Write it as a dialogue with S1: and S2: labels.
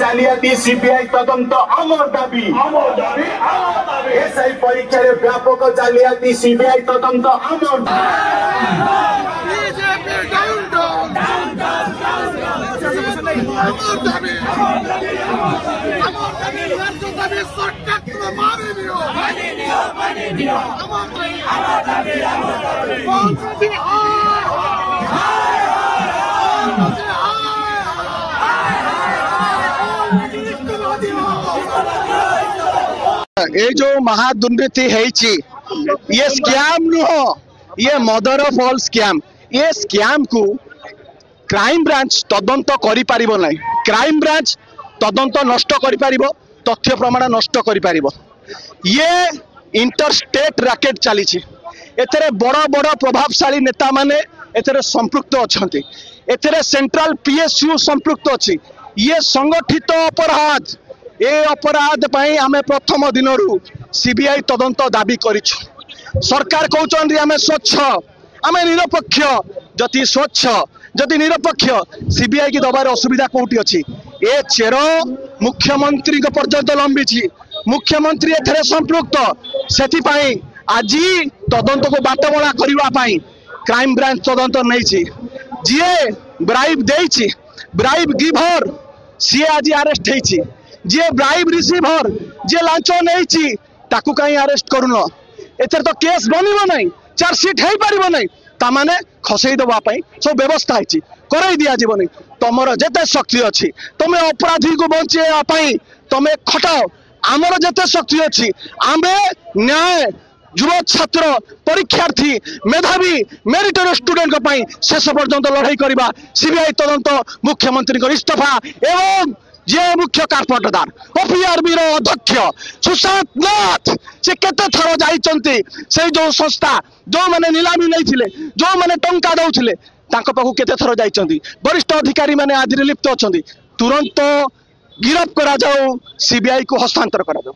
S1: জালিয়াতি সিবিআই তদন্ত আমার দাবি এসআই পরীক্ষার ব্যাপক জালিয়াতি সিবিআই তদন্ত আমার
S2: ये जो महादुर्नीति है ये स्कैम नुह ये मदर ऑफ ऑल स्कैम ये स्कैम को क्राइम ब्रांच तदंत करि परिबो नै क्राइम ब्रांच तदंत नष्ट करि परिबो तथ्य प्रमाण नष्ट करि परिबो ये इंटर स्टेट रैकेट चली एथरे बड़ बड़ प्रभावशाली नेता माने एथरे संपृक्त अछंती एथरे सेंट्रल पीएसयू संपृक्त अछि ये संगठित अपराध ए अपराध पई आमे प्रथम दिनरू सीबीआई तदंत दाबी करिछु सरकार कहउचन आमे स्वच्छ आमे निरपेक्ष जति स्वच्छ जति निरपेक्ष सीबीआई की दबार असुविधा कोठी अछि ए चेर मुख्यमंत्री को पर्यंत लंबी मुख्यमंत्री एथरे संपृक्त सेति पई आज तदंत को बाटबला करबा पई क्राइम ब्रांच तदंत नहीं जी ब्राइब देछि ब्राइब गिवर सी आज अरेस्ट होइछि जी ब्राइब रिसीवर जी लांच नहीं ताकू कहीं अरेस्ट करून एथर तो केस बनिबो नहीं चार्जसीट हो पारिबो नहीं तामाने खसई दबा पई सब व्यवस्था है करई दिया जीवनी तमर जेते शक्ति अच्छी तुम अपराधी को बंचे पई तमे खटाओ आमर जेते शक्ति अच्छी आमे न्याय युवा छात्र परीक्षार्थी मेधावी मेरिटर स्टूडेंट पई शेष पर्यंत लड़ाई करबा सीबीआई तदंत मुख्यमंत्री इस्तीफा एवं जे मुख्य कारपटदार ओपीआरबी अध्यक्ष सुशांत नाथ से केते थर जाइचंती से जो संस्था जो माने नीलामी नहीं जो माने टंका दउथिले तांको पाखु केते थर जाइचंती वरिष्ठ अधिकारी माने आज लिप्त अछंती तुरंत गिरफ्त करा जाओ सीबीआई को हस्तांतर करा जाओ।